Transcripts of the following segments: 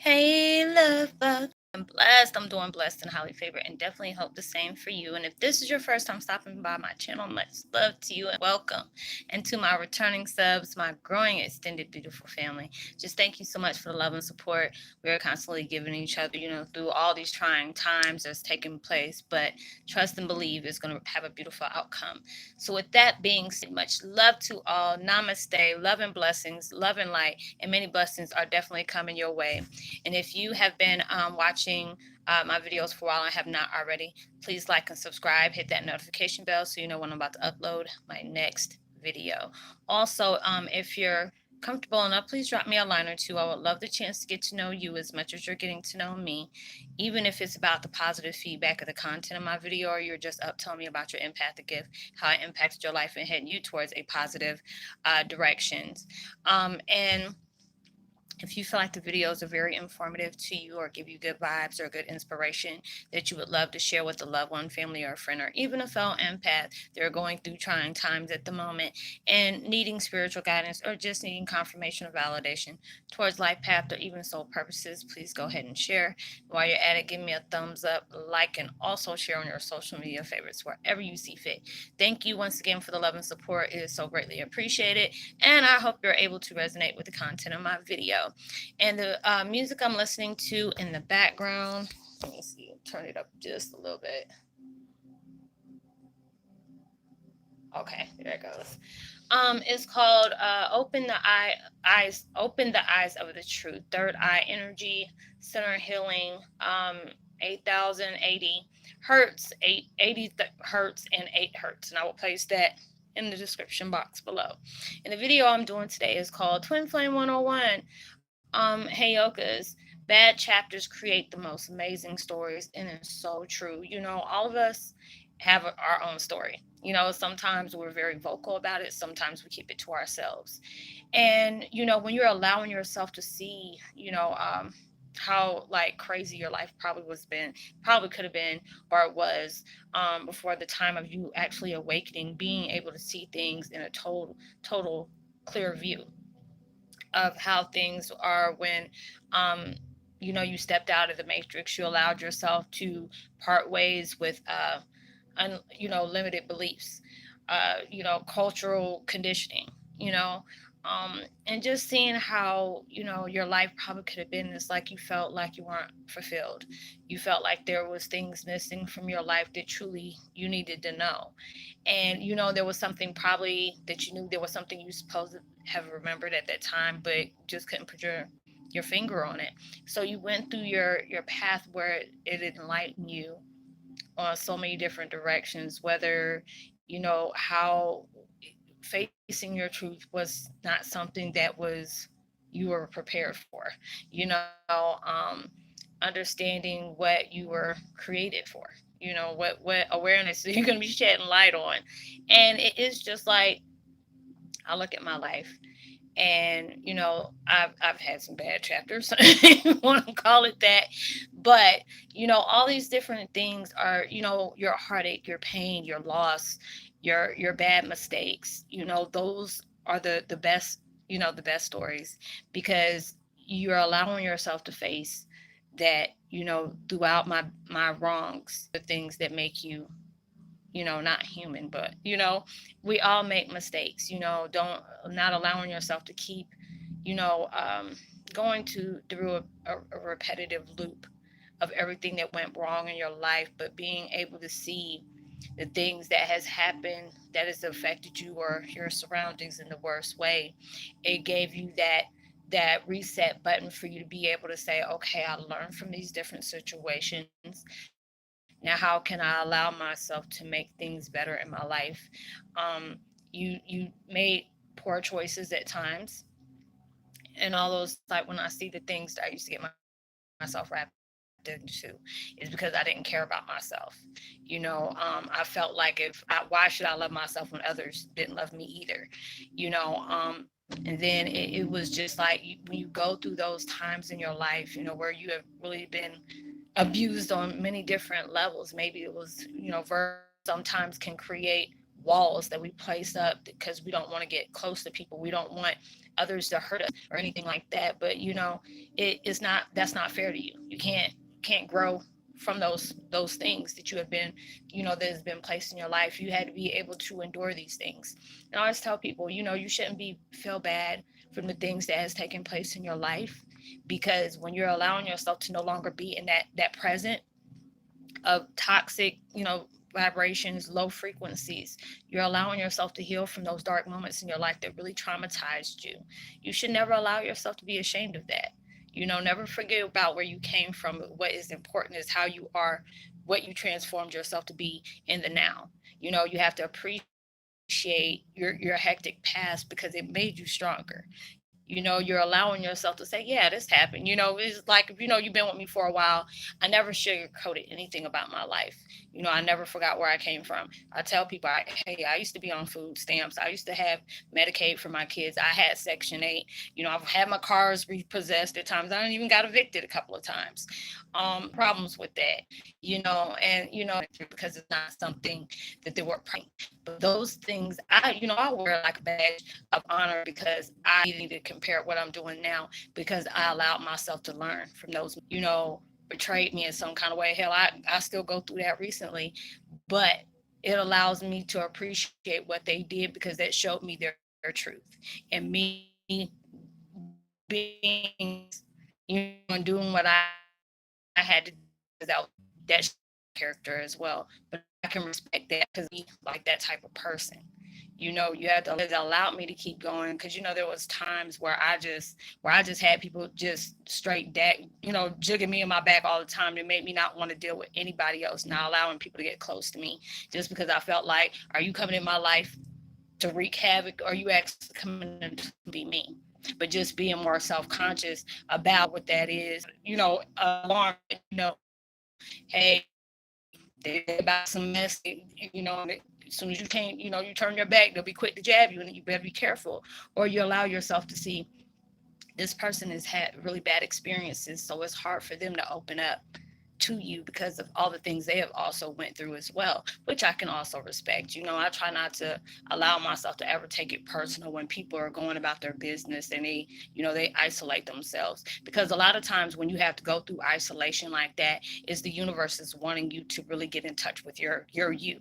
Hey, love bug. I'm blessed. I'm doing blessed and highly favored, and definitely hope the same for you. And if this is your first time stopping by my channel, much love to you and welcome. And to my returning subs, my growing extended beautiful family, just thank you so much for the love and support we're constantly giving each other, through all these trying times that's taking place. But trust and believe it's going to have a beautiful outcome. So, with that being said, much love to all. Namaste, love and blessings, love and light, and many blessings are definitely coming your way. And if you have been watching my videos for a while and have not already, please like and subscribe. Hit that notification bell so you know when I'm about to upload my next video. Also, if you're comfortable enough, please drop me a line or two. I would love the chance to get to know you as much as you're getting to know me, even if it's about the positive feedback of the content of my video, or you're just up telling me about your empathic gift, how it impacted your life and heading you towards a positive directions. And if you feel like the videos are very informative to you or give you good vibes or good inspiration that you would love to share with a loved one, family, or a friend, or even a fellow empath that are going through trying times at the moment and needing spiritual guidance or just needing confirmation or validation towards life path or even soul purposes, please go ahead and share. While you're at it, give me a thumbs up, like, and also share on your social media favorites wherever you see fit. Thank you once again for the love and support. It is so greatly appreciated. And I hope you're able to resonate with the content of my video. And the music I'm listening to in the background, let me see, turn it up just a little bit. Okay, there it goes. It's called Open the Eyes of the Truth, Third Eye Energy, Center Healing, 8,080 hertz, 80 hertz, and 8 hertz. And I will place that in the description box below. And the video I'm doing today is called Twin Flame 101. Heyokas, bad chapters create the most amazing stories, and it's so true. All of us have our own story. Sometimes we're very vocal about it, sometimes we keep it to ourselves. And, when you're allowing yourself to see, how like crazy your life probably could have been, or it was, before the time of you actually awakening, being able to see things in a total clear view of how things are when um, you stepped out of the matrix. You allowed yourself to part ways with limited beliefs, cultural conditioning, you know and just seeing how your life probably could have been. It's like you felt like you weren't fulfilled. You felt like there was things missing from your life that truly you needed to know. And there was something probably that you knew, there was something you supposed to have remembered at that time, but just couldn't put your finger on it. So you went through your path where it enlightened you on so many different directions, whether how facing your truth was not something that was you were prepared for, understanding what you were created for, what awareness you're going to be shedding light on. And it is just like, I look at my life, and I've had some bad chapters, if you want to call it that. But all these different things are, your heartache, your pain, your loss, your bad mistakes, those are the best, the best stories, because you're allowing yourself to face that, throughout my wrongs, the things that make you, not human. But we all make mistakes. Don't not allowing yourself to keep, you know um, going through a repetitive loop of everything that went wrong in your life, but being able to see the things that has happened that has affected you or your surroundings in the worst way. It gave you that reset button for you to be able to say, okay, I learned from these different situations. Now how can I allow myself to make things better in my life? You made poor choices at times, and all those, like, when I see the things that I used to get myself wrapped into, is because I didn't care about myself. I felt like, why should I love myself when others didn't love me either? And then it was just like, when you go through those times in your life, where you have really been abused on many different levels. Maybe it was, verbal abuse sometimes can create walls that we place up because we don't want to get close to people. We don't want others to hurt us or anything like that. But it is not that's not fair to you. You can't grow from those things that you have been, that has been placed in your life. You had to be able to endure these things. And I always tell people, you shouldn't be feel bad from the things that has taken place in your life, because when you're allowing yourself to no longer be in that present of toxic, vibrations, low frequencies, you're allowing yourself to heal from those dark moments in your life that really traumatized you. You should never allow yourself to be ashamed of that. Never forget about where you came from. What is important is how you are, what you transformed yourself to be in the now. You have to appreciate your hectic past because it made you stronger. You're allowing yourself to say, yeah, this happened. It's like, if you've been with me for a while, I never sugarcoated anything about my life. I never forgot where I came from. I tell people, hey, I used to be on food stamps. I used to have Medicaid for my kids. I had Section 8. I've had my cars repossessed at times. I didn't even got evicted a couple of times. Problems with that, and, because it's not something that they were praying. But those things, I wear like a badge of honor because I need to compare what I'm doing now because I allowed myself to learn from those, betrayed me in some kind of way. Hell, I still go through that recently, but it allows me to appreciate what they did because that showed me their truth. And me being, and doing what I had to do that character as well. But I can respect that because like that type of person. You have to allow me to keep going because there was times where I just had people just straight that jigging me in my back all the time. That made me not want to deal with anybody else, not allowing people to get close to me just because I felt like, are you coming in my life to wreak havoc, or are you actually coming in to be me? But just being more self-conscious about what that is, alarm, hey, they about some mess, as soon as you can't, you turn your back, they'll be quick to jab you, and you better be careful. Or you allow yourself to see this person has had really bad experiences, so it's hard for them to open up to you because of all the things they have also went through as well, which I can also respect. I try not to allow myself to ever take it personal when people are going about their business and they isolate themselves, because a lot of times when you have to go through isolation like that is the universe is wanting you to really get in touch with your you.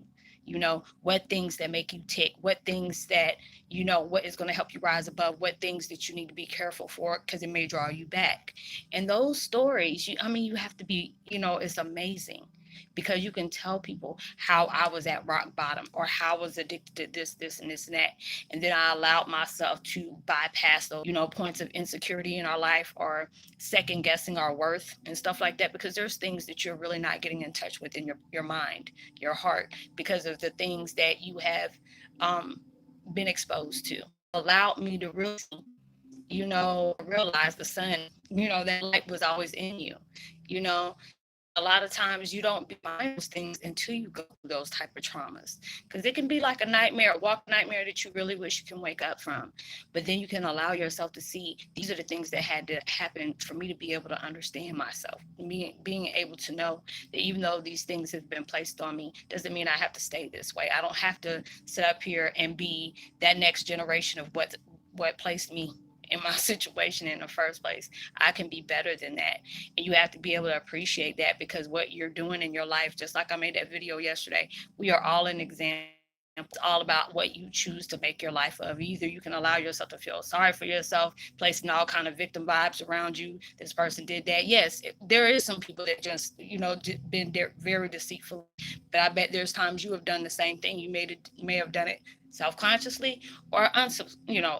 What things that make you tick, what things that, what is going to help you rise above, what things that you need to be careful for because it may draw you back. And those stories, you have to be, it's amazing because you can tell people how I was at rock bottom or how I was addicted to this, and this, and that. And then I allowed myself to bypass those, points of insecurity in our life or second guessing our worth and stuff like that, because there's things that you're really not getting in touch with in your mind, your heart, because of the things that you have um, been exposed to. Allowed me to really, realize the sun, that light was always in you, you know. A lot of times you don't be mindful of those things until you go through those type of traumas, because it can be like a nightmare, a walk nightmare that you really wish you can wake up from. But then you can allow yourself to see these are the things that had to happen for me to be able to understand myself. Being able to know that even though these things have been placed on me doesn't mean I have to stay this way. I don't have to sit up here and be that next generation of what placed me in my situation in the first place. I can be better than that. And you have to be able to appreciate that, because what you're doing in your life, just like I made that video yesterday, we are all an example. It's all about what you choose to make your life of. Either you can allow yourself to feel sorry for yourself, placing all kind of victim vibes around you. This person did that. Yes, there is some people that just, been there very deceitful. But I bet there's times you have done the same thing. You may have done it self-consciously or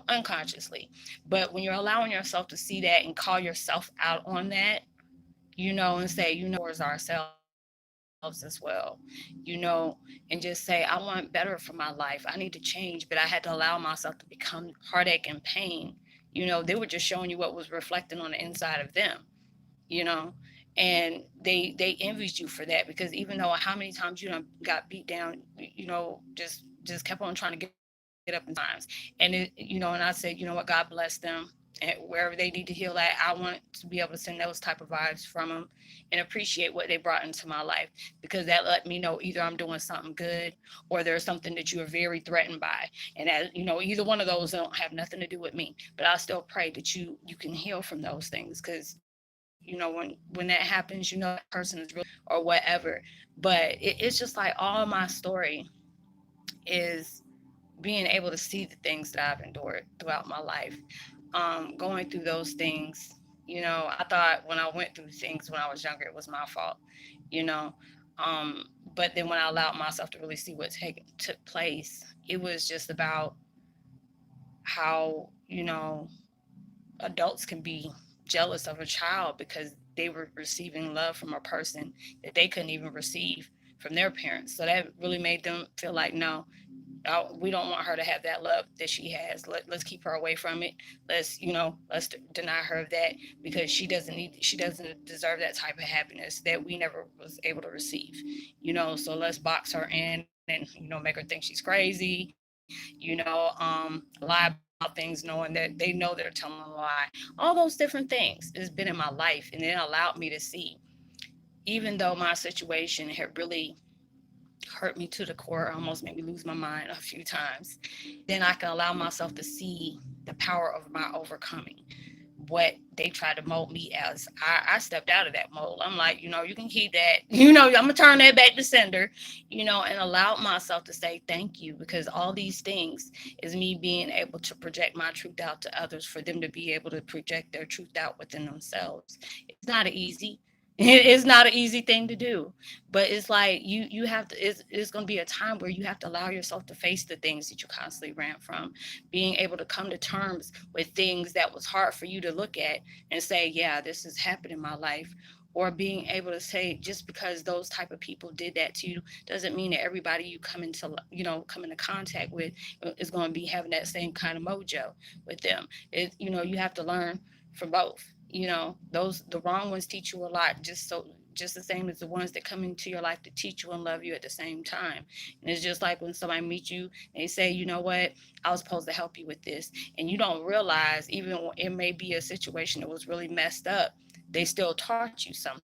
unconsciously. But when you're allowing yourself to see that and call yourself out on that, and say, towards ourselves as well, and just say, I want better for my life. I need to change, but I had to allow myself to become heartache and pain. They were just showing you what was reflecting on the inside of them, you know, and they envied you for that, because even though how many times you done got beat down, just kept on trying to get up in times. And and I said, God bless them. And and wherever they need to heal at, I want to be able to send those type of vibes from them and appreciate what they brought into my life, because that let me know either I'm doing something good or there's something that you are very threatened by. And that, either one of those don't have nothing to do with me, but I still pray that you can heal from those things, because when that happens, that person is really, or whatever. But it's just like all my story is being able to see the things that I've endured throughout my life, going through those things. I thought when I went through things when I was younger, it was my fault, you know. But then when I allowed myself to really see what took place, it was just about how, adults can be jealous of a child because they were receiving love from a person that they couldn't even receive from their parents. So that really made them feel like, no, we don't want her to have that love that she has. Let's keep her away from it. Let's deny her of that, because she doesn't deserve that type of happiness that we never was able to receive. So let's box her in and make her think she's crazy. Lie about things knowing that they know they're telling a lie. All those different things has been in my life, and it allowed me to see, even though my situation had really hurt me to the core, almost made me lose my mind a few times, then I can allow myself to see the power of my overcoming what they tried to mold me as. I stepped out of that mold. I'm like, you can keep that. I'm gonna turn that back to sender, and allow myself to say thank you, because all these things is me being able to project my truth out to others for them to be able to project their truth out within themselves. It's not easy. It's not an easy thing to do, but it's like you have to. It's going to be a time where you have to allow yourself to face the things that you constantly ran from, being able to come to terms with things that was hard for you to look at and say, yeah, this has happened in my life. Or being able to say, just because those type of people did that to you doesn't mean that everybody you come into contact with is going to be having that same kind of mojo with them. You have to learn from both. Those the wrong ones teach you a lot, just the same as the ones that come into your life to teach you and love you at the same time. And it's just like when somebody meets you and they say, you know what, I was supposed to help you with this, and you don't realize, even when it may be a situation that was really messed up, they still taught you something.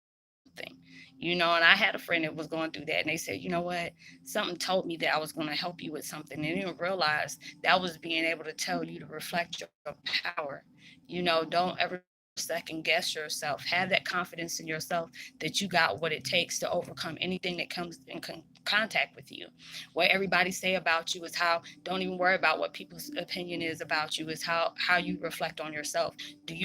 And I had a friend that was going through that, and they said, you know what, something told me that I was going to help you with something, and didn't realize that was being able to tell you to reflect your power. Don't ever second guess yourself. Have that confidence in yourself that you got what it takes to overcome anything that comes in contact with you. What everybody say about you is how, don't even worry about what people's opinion is about you, is how you reflect on yourself.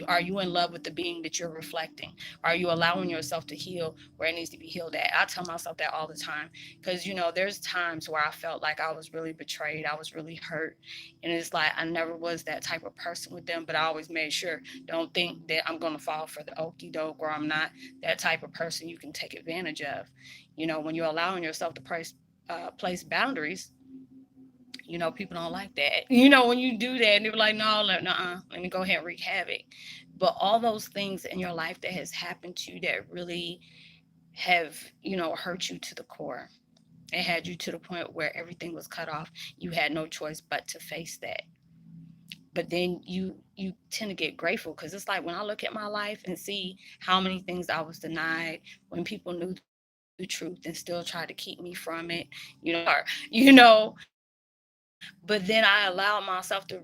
Are you in love with the being that you're reflecting? Are you allowing yourself to heal where it needs to be healed at? I tell myself that all the time, because there's times where I felt like I was really betrayed, I was really hurt, and it's like I never was that type of person with them, but I always made sure, don't think that I'm going to fall for the okie doke, or I'm not that type of person you can take advantage of. When you're allowing yourself to place boundaries, people don't like that. When you do that, and they're like, no, let me go ahead and wreak havoc. But all those things in your life that has happened to you that really have, hurt you to the core. It had you to the point where everything was cut off. You had no choice but to face that. But then you tend to get grateful, because it's like when I look at my life and see how many things I was denied, when people knew the truth and still tried to keep me from it, but then I allowed myself to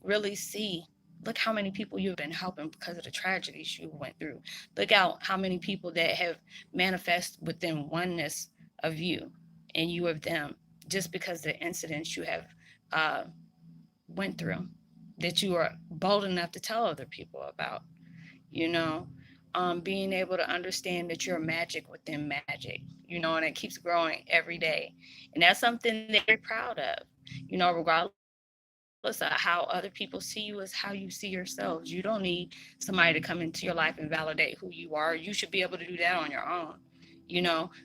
really see, look how many people you've been helping because of the tragedies you went through. Look out how many people that have manifest within oneness of you and you of them, just because of the incidents you have uh, went through, that you are bold enough to tell other people about, you know, being able to understand that you're magic within magic, and it keeps growing every day. And that's something that you're very proud of, regardless of how other people see you, is how you see yourselves. You don't need somebody to come into your life and validate who you are. You should be able to do that on your own.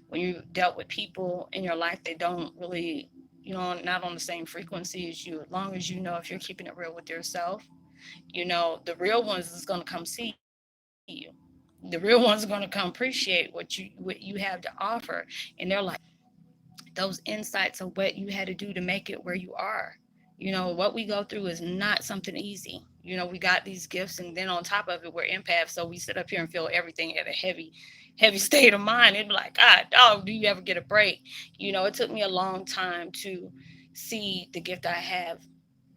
When you dealt with people in your life that don't really, not on the same frequency as you, as long as if you're keeping it real with yourself, the real ones is going to come see you. The real ones are going to come appreciate what you have to offer. And they're like, those insights of what you had to do to make it where you are. What we go through is not something easy. We got these gifts, and then on top of it, we're empaths, so we sit up here and feel everything at a heavy state of mind. It'd be like, God, dog, do you ever get a break? It took me a long time to see the gift I have.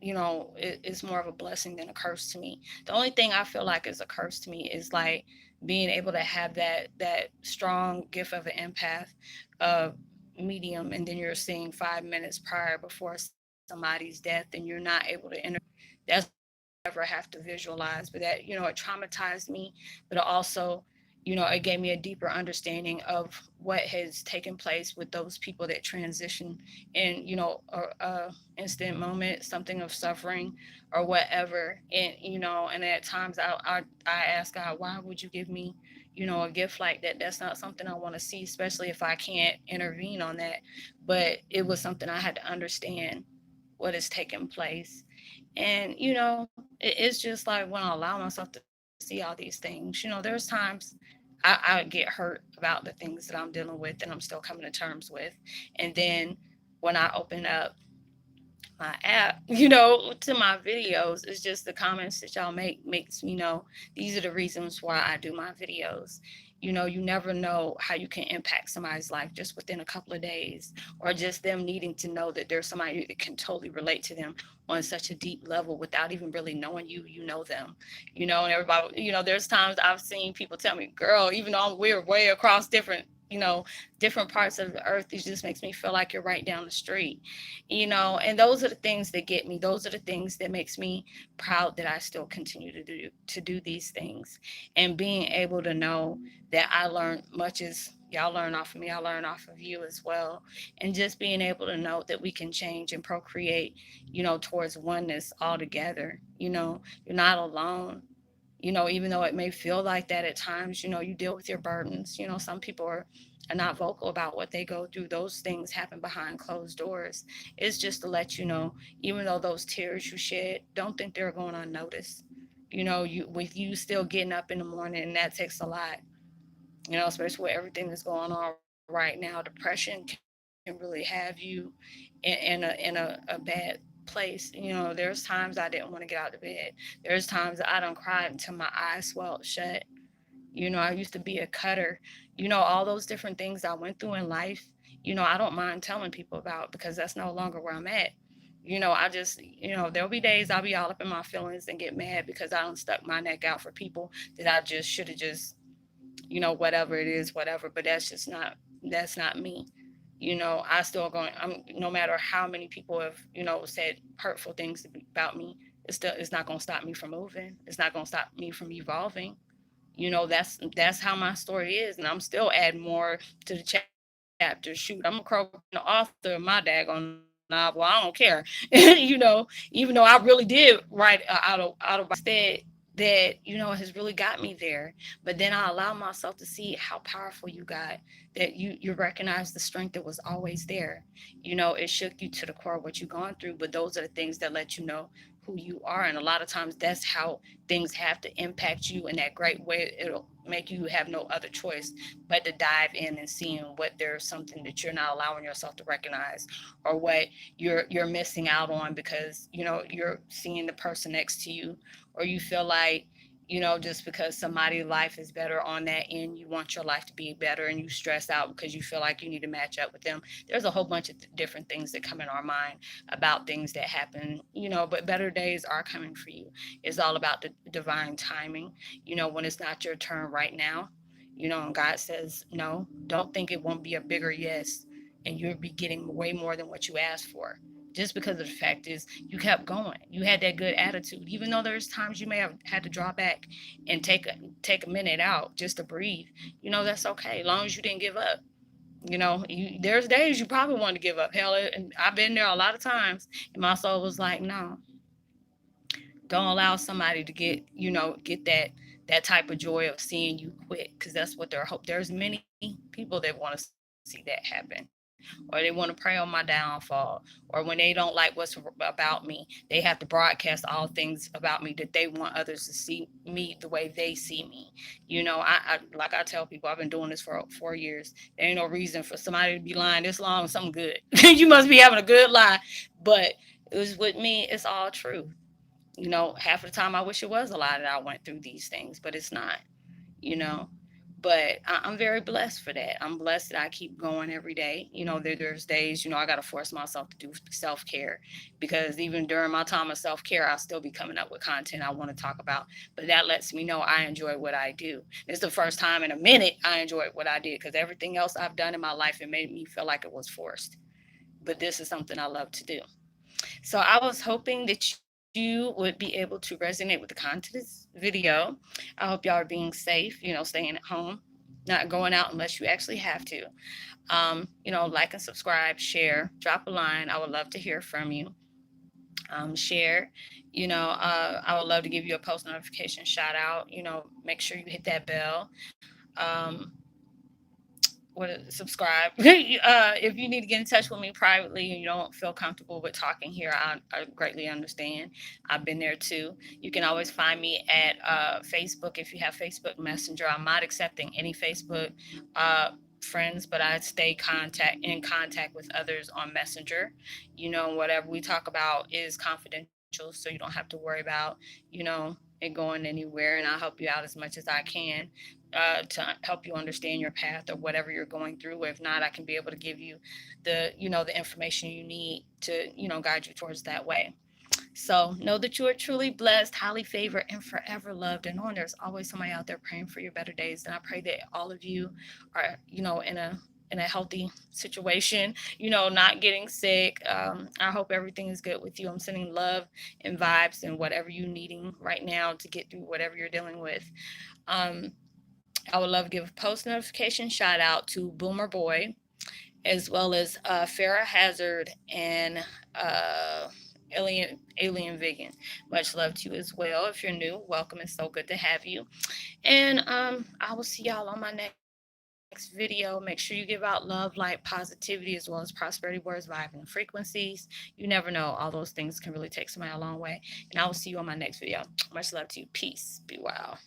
It's more of a blessing than a curse to me. The only thing I feel like is a curse to me is like being able to have that strong gift of an empath, uh, medium, and then you're seeing 5 minutes prior before somebody's death, and you're not able to that's the only thing I'll ever have to visualize. But that, it traumatized me, but it also, it gave me a deeper understanding of what has taken place with those people that transition in, a instant moment, something of suffering or whatever. And, and at times I ask God, why would you give me, a gift like that? That's not something I want to see, especially if I can't intervene on that. But it was something I had to understand what is taking place. And, it's just like when I allow myself to see all these things, there's times I get hurt about the things that I'm dealing with and I'm still coming to terms with. And then when I open up my app, to my videos, it's just the comments that y'all make makes me know these are the reasons why I do my videos. You never know how you can impact somebody's life just within a couple of days, or just them needing to know that there's somebody that can totally relate to them on such a deep level without even really knowing you know them. And everybody, there's times I've seen people tell me, girl, even though we're way across different parts of the earth, it just makes me feel like you're right down the street. And those are the things that get me. Those are the things that makes me proud that I still continue to do these things. And being able to know that I learn much as y'all learn off of me, I learn off of you as well. And just being able to know that we can change and procreate, towards oneness all together. You're not alone. Even though it may feel like that at times, you deal with your burdens. Some people are not vocal about what they go through. Those things happen behind closed doors. It's just to let you know, even though those tears you shed, don't think they're going unnoticed. You with you still getting up in the morning, and that takes a lot. Especially with everything that's going on right now. Depression can really have you in a bad place. There's times I didn't want to get out of bed. There's times that I don't cry until my eyes swelled shut. I used to be a cutter. All those different things I went through in life, I don't mind telling people about, because that's no longer where I'm at. I just, there'll be days I'll be all up in my feelings and get mad because I don't stuck my neck out for people that I just should have just, whatever it is, whatever. But that's not me. I still going, no matter how many people have, said hurtful things about me, it's not going to stop me from moving. It's not going to stop me from evolving. That's how my story is, and I'm still adding more to the chapter. Shoot, I'm a co-writer and the author of my daggone novel. I don't care. Even though I really did write autobiography instead, that has really got me there. But then I allow myself to see how powerful you got, that you recognize the strength that was always there. It shook you to the core what you've gone through, but those are the things that let you know who you are. And a lot of times that's how things have to impact you in that great way. It'll make you have no other choice but to dive in and seeing what there's something that you're not allowing yourself to recognize, or what you're missing out on because you're seeing the person next to you, or you feel like just because somebody's life is better on that end, you want your life to be better, and you stress out because you feel like you need to match up with them. There's a whole bunch of different things that come in our mind about things that happen, but better days are coming for you. It's all about the divine timing, when it's not your turn right now, and God says no, don't think it won't be a bigger yes, and you'll be getting way more than what you asked for. Just because of the fact is you kept going. You had that good attitude. Even though there's times you may have had to draw back and take a minute out just to breathe. That's okay. As long as you didn't give up. There's days you probably want to give up. Hell, and I've been there a lot of times, and my soul was like, no, don't allow somebody to get that type of joy of seeing you quit, because that's what they're hope. There's many people that want to see that happen, or they want to pray on my downfall, or when they don't like what's about me, they have to broadcast all things about me that they want others to see me the way they see me. I like I tell people, I've been doing this for 4 years. There ain't no reason for somebody to be lying this long. Something good. You must be having a good lie. But it was with me. It's all true. Half of the time I wish it was a lie that I went through these things, but it's not, you know. But I'm very blessed for that. I'm blessed that I keep going every day. There's days, I got to force myself to do self care, because even during my time of self care, I'll still be coming up with content I want to talk about. But that lets me know I enjoy what I do. It's the first time in a minute I enjoyed what I did, because everything else I've done in my life, it made me feel like it was forced. But this is something I love to do. So I was hoping that you would be able to resonate with the content of this video. I hope y'all are being safe, staying at home, not going out unless you actually have to. Like and subscribe, share, drop a line. I would love to hear from you. Share, I would love to give you a post notification shout out. Make sure you hit that bell. Um, Subscribe. If you need to get in touch with me privately and you don't feel comfortable with talking here, I greatly understand. I've been there too. You can always find me at Facebook if you have Facebook Messenger. I'm not accepting any Facebook friends, but I stay in contact with others on Messenger. Whatever we talk about is confidential, so you don't have to worry about it going anywhere. And I'll help you out as much as I can to help you understand your path or whatever you're going through. If not, I can be able to give you the information you need to guide you towards that way. So know that you are truly blessed, highly favored, and forever loved. And knowing there's always somebody out there praying for your better days. And I pray that all of you are in a healthy situation, not getting sick. I hope everything is good with you. I'm sending love and vibes and whatever you're needing right now to get through whatever you're dealing with. Um, I would love to give a post notification shout out to Boomer Boy, as well as Farrah Hazard and Alien Vegan. Much love to you as well. If you're new, welcome. It's so good to have you. And I will see y'all on my next video. Make sure you give out love, light, positivity, as well as prosperity words, vibing frequencies. You never know. All those things can really take somebody a long way. And I will see you on my next video. Much love to you. Peace. Be well.